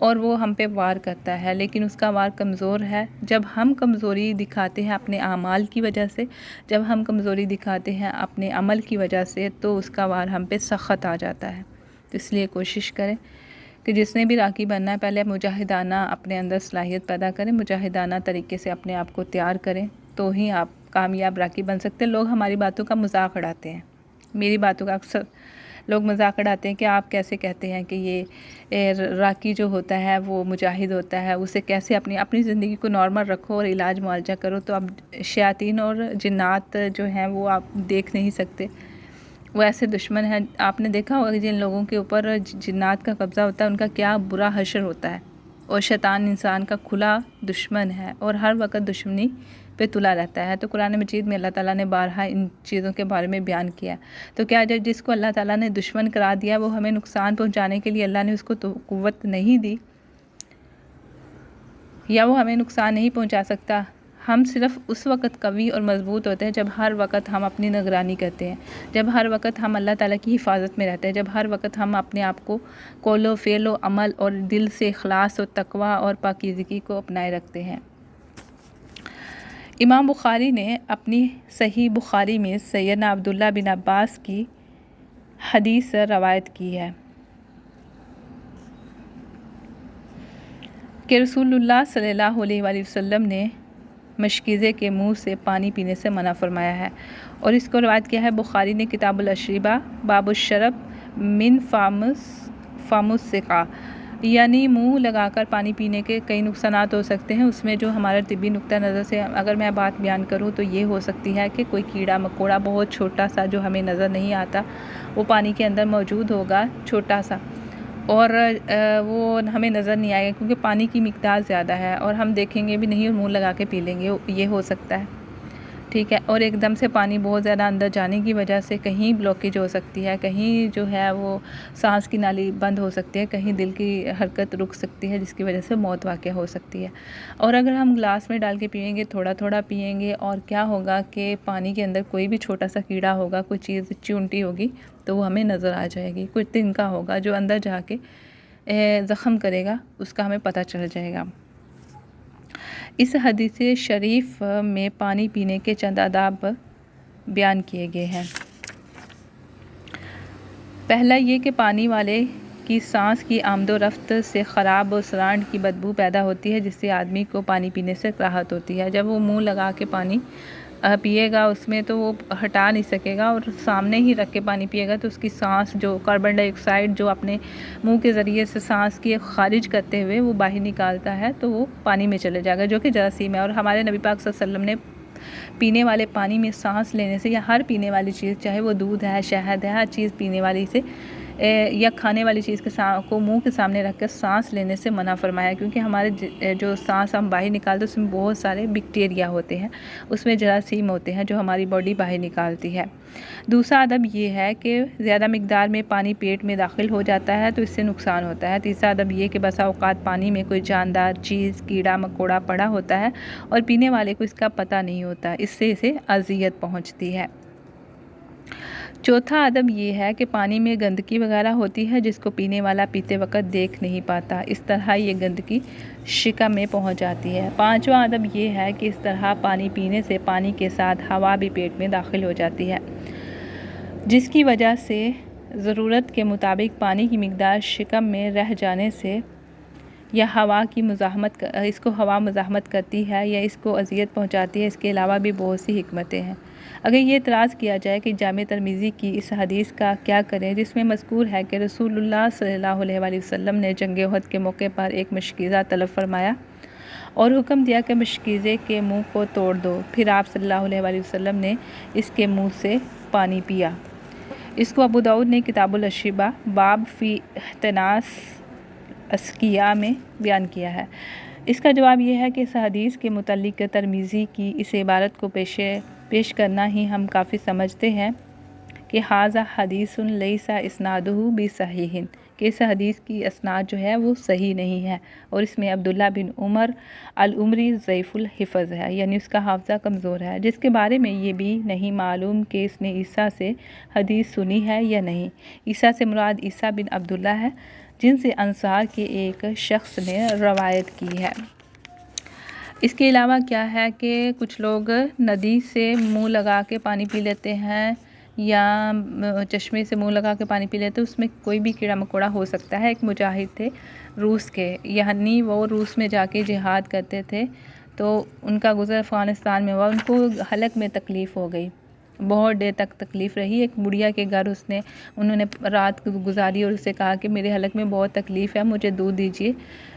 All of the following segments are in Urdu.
اور وہ ہم پہ وار کرتا ہے، لیکن اس کا وار کمزور ہے۔ جب ہم کمزوری دکھاتے ہیں اپنے اعمال کی وجہ سے، جب ہم کمزوری دکھاتے ہیں اپنے عمل کی وجہ سے، تو اس کا وار ہم پہ سخت آ جاتا ہے۔ تو اس لیے کوشش کریں کہ جس نے بھی راکی بننا ہے پہلے مجاہدانہ اپنے اندر صلاحیت پیدا کریں، مجاہدانہ طریقے سے اپنے آپ کو تیار کریں، تو ہی آپ کامیاب راکی بن سکتے ہیں۔ لوگ ہماری باتوں کا مذاق اڑاتے ہیں، میری باتوں کا اکثر لوگ مذاق اڑاتے ہیں کہ آپ کیسے کہتے ہیں کہ یہ راکی جو ہوتا ہے وہ مجاہد ہوتا ہے، اسے کیسے اپنی زندگی کو نارمل رکھو اور علاج معالجہ کرو۔ تو اب شیاطین اور جنات جو ہیں وہ آپ دیکھ نہیں سکتے، وہ ایسے دشمن ہیں۔ آپ نے دیکھا ہوگا کہ جن لوگوں کے اوپر جنات کا قبضہ ہوتا ہے ان کا کیا برا حشر ہوتا ہے، اور شیطان انسان کا کھلا دشمن ہے اور ہر وقت دشمنی پہ تلا رہتا ہے۔ تو قرآن مجید میں اللہ تعالیٰ نے بارہا ان چیزوں کے بارے میں بیان کیا ہے۔ تو کیا جس کو اللہ تعالیٰ نے دشمن قرار دیا وہ ہمیں نقصان پہنچانے کے لیے اللہ نے اس کو تو قوت نہیں دی، یا وہ ہمیں نقصان نہیں پہنچا سکتا؟ ہم صرف اس وقت قوی اور مضبوط ہوتے ہیں جب ہر وقت ہم اپنی نگرانی کرتے ہیں، جب ہر وقت ہم اللہ تعالیٰ کی حفاظت میں رہتے ہیں، جب ہر وقت ہم اپنے آپ کو قول و فعل و عمل اور دل سے اخلاص و تقوی اور پاکیزگی کو اپنائے رکھتے ہیں۔ امام بخاری نے اپنی صحیح بخاری میں سیدنا عبداللہ بن عباس کی حدیث روایت کی ہے کہ رسول اللہ صلی اللہ علیہ وآلہ وسلم نے مشکیزے کے منہ سے پانی پینے سے منع فرمایا ہے، اور اس کو روایت کیا ہے بخاری نے کتاب الاشربہ باب الشرب من فم السقا، یعنی منہ لگا کر پانی پینے کے کئی نقصانات ہو سکتے ہیں۔ اس میں جو ہمارا طبی نقطہ نظر سے اگر میں بات بیان کروں تو یہ ہو سکتی ہے کہ کوئی کیڑا مکوڑا بہت چھوٹا سا جو ہمیں نظر نہیں آتا وہ پانی کے اندر موجود ہوگا، چھوٹا سا، اور وہ ہمیں نظر نہیں آئے گا کیونکہ پانی کی مقدار زیادہ ہے، اور ہم دیکھیں گے بھی نہیں اور منہ لگا کے پی لیں گے، یہ ہو سکتا ہے، ٹھیک ہے۔ اور ایک دم سے پانی بہت زیادہ اندر جانے کی وجہ سے کہیں بلوکیج ہو سکتی ہے، کہیں جو ہے وہ سانس کی نالی بند ہو سکتی ہے، کہیں دل کی حرکت رک سکتی ہے جس کی وجہ سے موت واقع ہو سکتی ہے۔ اور اگر ہم گلاس میں ڈال کے پئیں گے، تھوڑا تھوڑا پئیں گے، اور کیا ہوگا کہ پانی کے اندر کوئی بھی چھوٹا سا کیڑا ہوگا، کوئی چیز چونٹی ہوگی تو وہ ہمیں نظر آ جائے گی، کوئی تنکا ہوگا جو اندر جا کے زخم کرے گا، اس کا ہمیں پتہ چل جائے گا۔ اس حدیث شریف میں پانی پینے کے چند آداب بیان کیے گئے ہیں۔ پہلا یہ کہ پانی والے کی سانس کی آمد و رفت سے خراب اور سرانڈ کی بدبو پیدا ہوتی ہے، جس سے آدمی کو پانی پینے سے کراہت ہوتی ہے۔ جب وہ منہ لگا کے پانی پیے گا اس میں تو وہ ہٹا نہیں سکے گا، اور سامنے ہی رکھ کے پانی پیے گا تو اس کی سانس جو کاربن ڈائی آکسائڈ جو اپنے منہ کے ذریعے سے سانس کی خارج کرتے ہوئے وہ باہر نکالتا ہے تو وہ پانی میں چلے جائے گا، جو کہ جراثیم ہے۔ اور ہمارے نبی پاک صلی اللہ علیہ وسلم نے پینے والے پانی میں سانس لینے سے، یا ہر پینے والی چیز چاہے وہ دودھ ہے، شہد ہے، ہر چیز پینے والی سے یا کھانے والی چیز کو منہ کے سامنے رکھ کر سانس لینے سے منع فرمایا، کیونکہ ہمارے جو سانس ہم باہر نکالتے ہیں اس میں بہت سارے بیکٹیریا ہوتے ہیں، اس میں جراثیم ہوتے ہیں جو ہماری باڈی باہر نکالتی ہے۔ دوسرا ادب یہ ہے کہ زیادہ مقدار میں پانی پیٹ میں داخل ہو جاتا ہے تو اس سے نقصان ہوتا ہے۔ تیسرا ادب یہ کہ بسا اوقات پانی میں کوئی جاندار چیز، کیڑا مکوڑا پڑا ہوتا ہے اور پینے والے کو اس کا پتہ نہیں ہوتا، اس سے اسے اذیت پہنچتی ہے۔ چوتھا ادب یہ ہے کہ پانی میں گندگی وغیرہ ہوتی ہے جس کو پینے والا پیتے وقت دیکھ نہیں پاتا، اس طرح یہ گندگی شکم میں پہنچ جاتی ہے۔ پانچواں ادب یہ ہے کہ اس طرح پانی پینے سے پانی کے ساتھ ہوا بھی پیٹ میں داخل ہو جاتی ہے، جس کی وجہ سے ضرورت کے مطابق پانی کی مقدار شکم میں رہ جانے سے یا اس کو ہوا مزاحمت کرتی ہے یا اس کو اذیت پہنچاتی ہے۔ اس کے علاوہ بھی بہت سی حکمتیں ہیں۔ اگر یہ اعتراض کیا جائے کہ جامع ترمذی کی اس حدیث کا کیا کریں جس میں مذکور ہے کہ رسول اللہ صلی اللہ علیہ وآلہ وسلم نے جنگ احد کے موقع پر ایک مشکیزہ طلب فرمایا اور حکم دیا کہ مشکیزے کے منہ کو توڑ دو، پھر آپ صلی اللہ علیہ وآلہ وسلم نے اس کے منہ سے پانی پیا۔ اس کو ابو داؤد نے کتاب الاشربہ باب فی احتناس اسقیاء میں بیان کیا ہے۔ اس کا جواب یہ ہے کہ اس حدیث کے متعلق ترمذی کی اس عبارت کو پیش کرنا ہی ہم کافی سمجھتے ہیں کہ ھذا حدیث لیس اسنادہ بصحیح، کہ اس حدیث کی اسناد جو ہے وہ صحیح نہیں ہے، اور اس میں عبداللہ بن عمر العمری ضعیف الحفظ ہے، یعنی اس کا حافظہ کمزور ہے، جس کے بارے میں یہ بھی نہیں معلوم کہ اس نے عیسیٰ سے حدیث سنی ہے یا نہیں۔ عیسیٰ سے مراد عیسیٰ بن عبداللہ ہے جن سے انصار کے ایک شخص نے روایت کی ہے۔ اس کے علاوہ کیا ہے کہ کچھ لوگ ندی سے منہ لگا کے پانی پی لیتے ہیں یا چشمے سے منہ لگا کے پانی پی لیتے ہیں، اس میں کوئی بھی کیڑا مکوڑا ہو سکتا ہے۔ ایک مجاہد تھے روس کے، یعنی وہ روس میں جا کے جہاد کرتے تھے، تو ان کا گزر افغانستان میں ہوا، ان کو حلق میں تکلیف ہو گئی، بہت دیر تک تکلیف رہی۔ ایک بڑھیا کے گھر انہوں نے رات گزاری اور اسے کہا کہ میرے حلق میں بہت تکلیف ہے، مجھے دودھ دیجیے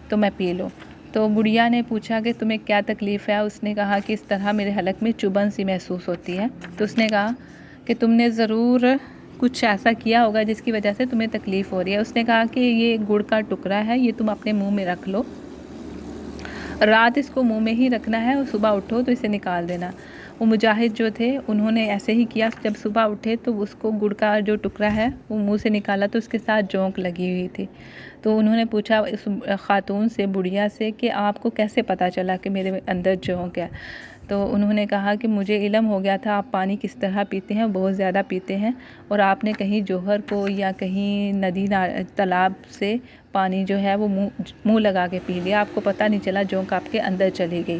تو میں پی لوں۔ تو بڑھیا نے پوچھا کہ تمہیں کیا تکلیف ہے؟ اس نے کہا کہ اس طرح میرے حلق میں چبھن سی محسوس ہوتی ہے۔ تو اس نے کہا کہ تم نے ضرور کچھ ایسا کیا ہوگا جس کی وجہ سے تمہیں تکلیف ہو رہی ہے۔ اس نے کہا کہ یہ گڑ کا ٹکڑا ہے، یہ تم اپنے منہ میں رکھ لو، رات اس کو منہ میں ہی رکھنا ہے اور صبح اٹھو تو اسے نکال دینا۔ وہ مجاہد جو تھے انہوں نے ایسے ہی کیا، جب صبح اٹھے تو اس کو گڑ کا جو ٹکڑا ہے وہ منہ سے نکالا تو اس کے ساتھ جونک لگی ہوئی تھی۔ تو انہوں نے پوچھا اس خاتون سے، بڑھیا سے، کہ آپ کو کیسے پتہ چلا کہ میرے اندر جونک ہے؟ تو انہوں نے کہا کہ مجھے علم ہو گیا تھا آپ پانی کس طرح پیتے ہیں، بہت زیادہ پیتے ہیں، اور آپ نے کہیں جوہر کو یا کہیں ندی تالاب سے پانی جو ہے وہ منہ لگا کے پی لیا، آپ کو پتہ نہیں چلا، جونک آپ کے اندر چلی گئی۔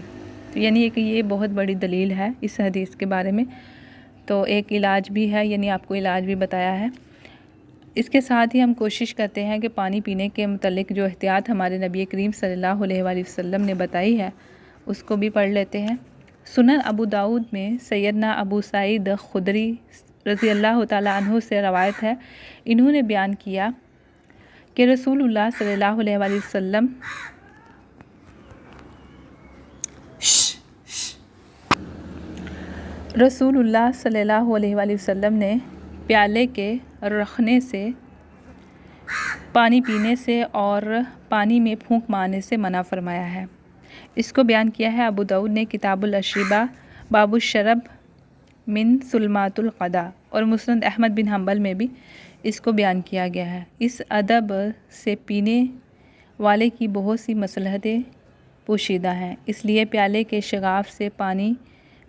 تو یعنی کہ یہ بہت بڑی دلیل ہے اس حدیث کے بارے میں۔ تو ایک علاج بھی ہے، یعنی آپ کو علاج بھی بتایا ہے۔ اس کے ساتھ ہی ہم کوشش کرتے ہیں کہ پانی پینے کے متعلق جو احتیاط ہمارے نبی کریم صلی اللہ علیہ وآلہ وسلم نے بتائی ہے اس کو بھی پڑھ لیتے ہیں۔ سنن ابو داؤد میں سیدنا ابو سعید خدری رضی اللہ تعالیٰ عنہ سے روایت ہے، انہوں نے بیان کیا کہ رسول اللہ صلی اللہ علیہ وآلہ وسلم نے پیالے کے رکھنے سے، پانی پینے سے اور پانی میں پھونک مارنے سے منع فرمایا ہے۔ اس کو بیان کیا ہے ابو داؤد نے کتاب الاشربہ باب الشرب من سلمات القضاء، اور مسند احمد بن حنبل میں بھی اس کو بیان کیا گیا ہے۔ اس ادب سے پینے والے کی بہت سی مصلحتیں پوشیدہ ہیں، اس لیے پیالے کے شگاف سے پانی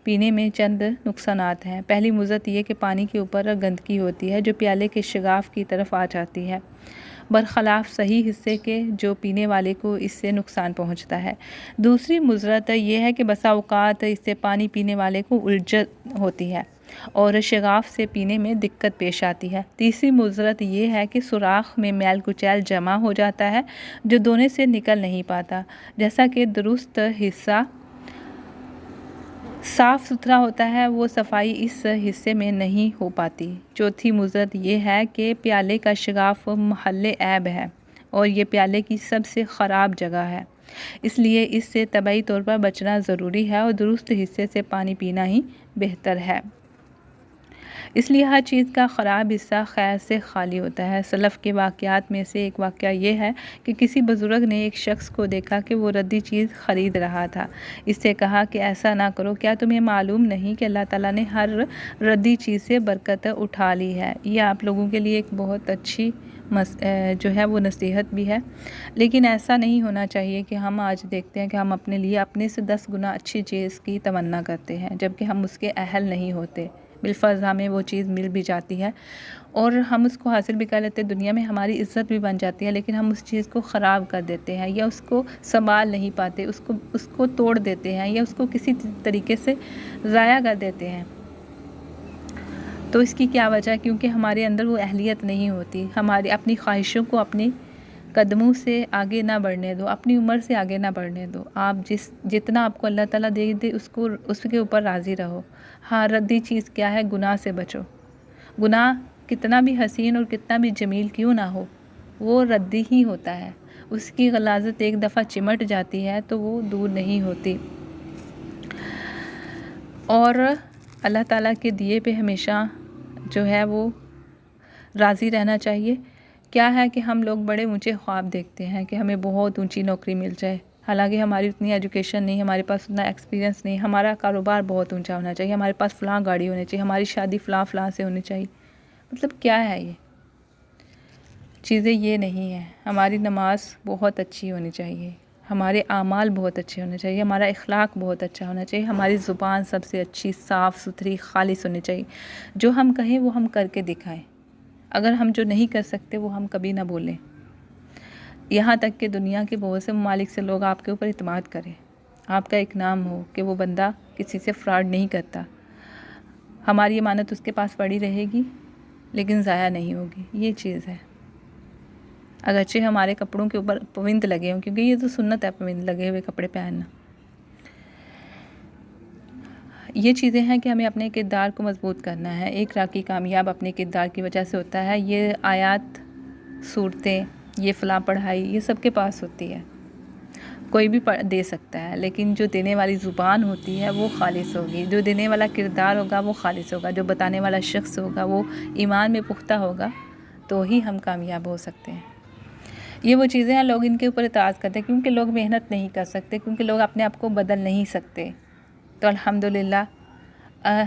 پینے میں چند نقصانات ہیں۔ پہلی مضرت یہ کہ پانی کے اوپر گندگی ہوتی ہے جو پیالے کے شگاف کی طرف آ جاتی ہے، برخلاف صحیح حصے کے جو پینے والے کو اس سے نقصان پہنچتا ہے۔ دوسری مضرت یہ ہے کہ بسا اوقات اس سے پانی پینے والے کو الجھن ہوتی ہے اور شگاف سے پینے میں دقت پیش آتی ہے۔ تیسری مضرت یہ ہے کہ سوراخ میں میل کچیل جمع ہو جاتا ہے جو دونے سے نکل نہیں پاتا، جیسا کہ درست حصہ صاف ستھرا ہوتا ہے وہ صفائی اس حصے میں نہیں ہو پاتی۔ چوتھی مضرت یہ ہے کہ پیالے کا شگاف محل عیب ہے اور یہ پیالے کی سب سے خراب جگہ ہے، اس لیے اس سے طبعی طور پر بچنا ضروری ہے اور درست حصے سے پانی پینا ہی بہتر ہے۔ اس لیے ہر چیز کا خراب حصہ خیر سے خالی ہوتا ہے۔ سلف کے واقعات میں سے ایک واقعہ یہ ہے کہ کسی بزرگ نے ایک شخص کو دیکھا کہ وہ ردی چیز خرید رہا تھا، اس سے کہا کہ ایسا نہ کرو، کیا تمہیں معلوم نہیں کہ اللہ تعالیٰ نے ہر ردی چیز سے برکت اٹھا لی ہے؟ یہ آپ لوگوں کے لیے ایک بہت اچھی جو ہے وہ نصیحت بھی ہے، لیکن ایسا نہیں ہونا چاہیے کہ ہم آج دیکھتے ہیں کہ ہم اپنے لیے اپنے سے 10 گنا اچھی چیز کی تمنا کرتے ہیں جبکہ ہم اس کے اہل نہیں ہوتے۔ بالفرض ہمیں وہ چیز مل بھی جاتی ہے اور ہم اس کو حاصل بھی کر لیتے ہیں، دنیا میں ہماری عزت بھی بن جاتی ہے، لیکن ہم اس چیز کو خراب کر دیتے ہیں یا اس کو سنبھال نہیں پاتے، اس کو توڑ دیتے ہیں یا اس کو کسی طریقے سے ضائع کر دیتے ہیں۔ تو اس کی کیا وجہ ہے؟ کیونکہ ہمارے اندر وہ اہلیت نہیں ہوتی، ہماری اپنی خواہشوں کو اپنی قدموں سے آگے نہ بڑھنے دو، اپنی عمر سے آگے نہ بڑھنے دو۔ آپ جتنا آپ کو اللہ تعالیٰ دے دے اس کے اوپر راضی رہو۔ ہاں، ردی چیز کیا ہے؟ گناہ سے بچو۔ گناہ کتنا بھی حسین اور کتنا بھی جمیل کیوں نہ ہو، وہ ردی ہی ہوتا ہے، اس کی غلاظت ایک دفعہ چمٹ جاتی ہے تو وہ دور نہیں ہوتی۔ اور اللہ تعالیٰ کے دیے پہ ہمیشہ جو ہے وہ راضی رہنا چاہیے۔ کیا ہے کہ ہم لوگ بڑے اونچے خواب دیکھتے ہیں کہ ہمیں بہت اونچی نوکری مل جائے، حالانکہ ہماری اتنی ایجوکیشن نہیں، ہمارے پاس اتنا ایکسپیرینس نہیں، ہمارا کاروبار بہت اونچا ہونا چاہیے، ہمارے پاس فلاں گاڑی ہونی چاہیے، ہماری شادی فلاں سے ہونی چاہیے۔ مطلب کیا ہے یہ چیزیں؟ یہ نہیں ہیں۔ ہماری نماز بہت اچھی ہونی چاہیے، ہمارے اعمال بہت اچھے ہونے چاہیے، ہمارا اخلاق بہت اچھا ہونا چاہیے، ہماری زبان سب سے اچھی، صاف ستھری، خالص ہونی چاہیے۔ جو ہم کہیں وہ ہم کر کے دکھائیں، اگر ہم جو نہیں کر سکتے وہ ہم کبھی نہ بولیں۔ یہاں تک کہ دنیا کے بہت سے ممالک سے لوگ آپ کے اوپر اعتماد کریں، آپ کا ایک نام ہو کہ وہ بندہ کسی سے فراڈ نہیں کرتا، ہماری امانت اس کے پاس پڑی رہے گی لیکن ضائع نہیں ہوگی. یہ چیز ہے. اگرچہ ہمارے کپڑوں کے اوپر پوند لگے ہوں، کیونکہ یہ تو سنت ہے پوند لگے ہوئے کپڑے پہننا. یہ چیزیں ہیں کہ ہمیں اپنے کردار کو مضبوط کرنا ہے. ایک راکی کامیاب اپنے کردار کی وجہ سے ہوتا ہے. یہ آیات، صورتیں، یہ فلاں پڑھائی، یہ سب کے پاس ہوتی ہے، کوئی بھی دے سکتا ہے، لیکن جو دینے والی زبان ہوتی ہے وہ خالص ہوگی، جو دینے والا کردار ہوگا وہ خالص ہوگا، جو بتانے والا شخص ہوگا وہ ایمان میں پختہ ہوگا، تو ہی ہم کامیاب ہو سکتے ہیں. یہ وہ چیزیں ہیں، لوگ ان کے اوپر اعتراض کرتے ہیں کیونکہ لوگ محنت نہیں کر سکتے، کیونکہ لوگ اپنے آپ کو بدل نہیں سکتے. تو الحمدللہ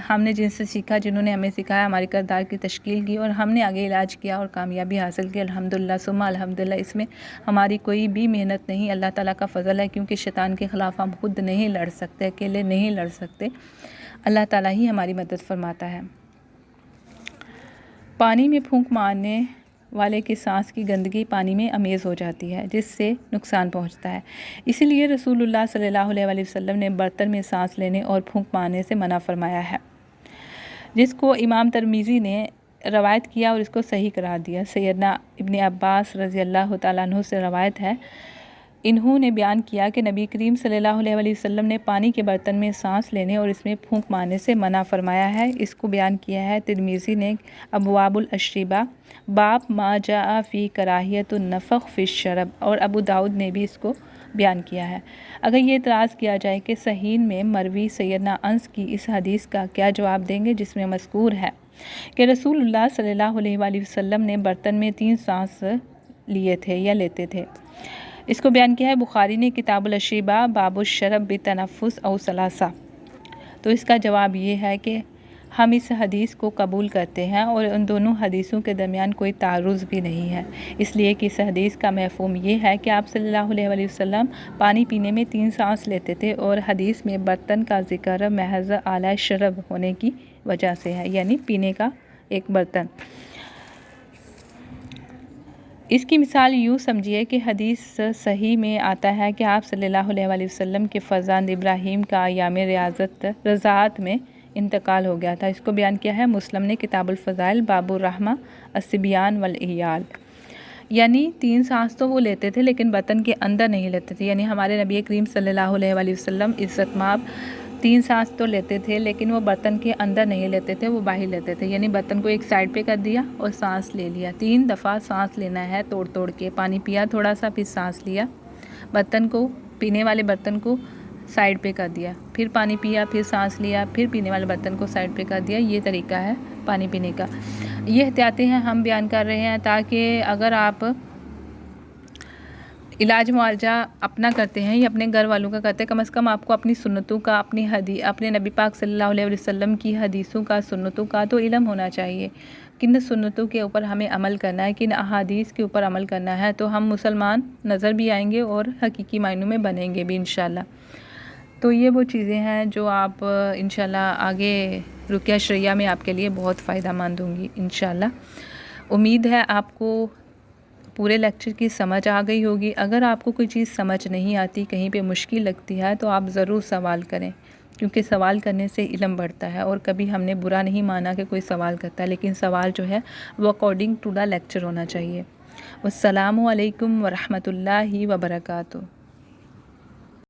ہم نے جن سے سیکھا، جنہوں نے ہمیں سکھایا، ہماری کردار کی تشکیل کی اور ہم نے آگے علاج کیا اور کامیابی حاصل کی. الحمدللہ ثم الحمدللہ. اس میں ہماری کوئی بھی محنت نہیں، اللہ تعالیٰ کا فضل ہے، کیونکہ شیطان کے خلاف ہم خود نہیں لڑ سکتے، اکیلے نہیں لڑ سکتے، اللہ تعالیٰ ہی ہماری مدد فرماتا ہے. پانی میں پھونک مارنے والے کی سانس کی گندگی پانی میں امیز ہو جاتی ہے، جس سے نقصان پہنچتا ہے. اسی لیے رسول اللہ صلی اللہ علیہ وآلہ وسلم نے برتن میں سانس لینے اور پھونک مارنے سے منع فرمایا ہے، جس کو امام ترمذی نے روایت کیا اور اس کو صحیح قرار دیا. سیدنا ابن عباس رضی اللہ تعالیٰ عنہ سے روایت ہے، انہوں نے بیان کیا کہ نبی کریم صلی اللہ علیہ وآلہ وسلم نے پانی کے برتن میں سانس لینے اور اس میں پھونک مارنے سے منع فرمایا ہے. اس کو بیان کیا ہے ترمذی نے ابواب الاشربہ باب ما جاء فی کراہیت النفخ فی الشرب، اور ابو داؤد نے بھی اس کو بیان کیا ہے. اگر یہ اعتراض کیا جائے کہ صحیح میں مروی سیدنا انس کی اس حدیث کا کیا جواب دیں گے، جس میں مذکور ہے کہ رسول اللہ صلی اللہ علیہ وآلہ وسلم نے برتن میں 3 سانس لیے تھے یا لیتے تھے. اس کو بیان کیا ہے بخاری نے کتاب الاشربہ باب الشرب بتنفس او ثلاثہ. تو اس کا جواب یہ ہے کہ ہم اس حدیث کو قبول کرتے ہیں اور ان دونوں حدیثوں کے درمیان کوئی تعارض بھی نہیں ہے، اس لیے کہ اس حدیث کا مفہوم یہ ہے کہ آپ صلی اللہ علیہ وآلہ وسلم پانی پینے میں 3 سانس لیتے تھے، اور حدیث میں برتن کا ذکر محض اعلیٰ شرب ہونے کی وجہ سے ہے، یعنی پینے کا ایک برتن. اس کی مثال یوں سمجھیے کہ حدیث صحیح میں آتا ہے کہ آپ صلی اللہ علیہ وآلہ وسلم کے فرزند ابراہیم کا ایام رضاعت میں انتقال ہو گیا تھا. اس کو بیان کیا ہے مسلم نے کتاب الفضائل باب الرحمہ الصبیان والعیال. یعنی 3 سانس تو وہ لیتے تھے لیکن برتن کے اندر نہیں لیتے تھے. یعنی ہمارے نبی کریم صلی اللہ علیہ وآلہ وسلم عزت مآب 3 سانس تو لیتے تھے لیکن وہ برتن کے اندر نہیں لیتے تھے، وہ باہر لیتے تھے. یعنی برتن کو ایک سائڈ پہ کر دیا اور سانس لے لیا. 3 دفعہ سانس لینا ہے توڑ توڑ کے. پانی پیا تھوڑا سا، پھر سانس لیا، برتن کو، پینے والے برتن کو سائڈ پہ کر دیا، پھر پانی پیا، پھر سانس لیا، پھر پینے والے برتن کو سائڈ پہ کر دیا. یہ طریقہ ہے پانی پینے کا. یہ احتیاطیں ہیں ہم بیان کر رہے ہیں تاکہ اگر آپ علاج معالجہ اپنا کرتے ہیں یا اپنے گھر والوں کا کرتے ہیں، کم از کم آپ کو اپنی سنتوں کا، اپنے نبی پاک صلی اللہ علیہ وسلم کی حدیثوں کا، سنتوں کا تو علم ہونا چاہیے. کن سنتوں کے اوپر ہمیں عمل کرنا ہے، کن احادیث کے اوپر عمل کرنا ہے، تو ہم مسلمان نظر بھی آئیں گے اور حقیقی معنوں میں بنیں گے بھی انشاءاللہ. تو یہ وہ چیزیں ہیں جو آپ انشاءاللہ آگے رقیہ شرعیہ میں آپ کے لیے بہت فائدہ مند ہوں گی انشاءاللہ. امید ہے آپ کو پورے لیکچر کی سمجھ آ گئی ہوگی. اگر آپ کو کوئی چیز سمجھ نہیں آتی، کہیں پہ مشکل لگتی ہے، تو آپ ضرور سوال کریں، کیونکہ سوال کرنے سے علم بڑھتا ہے. اور کبھی ہم نے برا نہیں مانا کہ کوئی سوال کرتا ہے، لیکن سوال جو ہے وہ اکارڈنگ ٹو دا لیکچر ہونا چاہیے. والسلام علیکم ورحمۃ اللہ وبرکاتہ.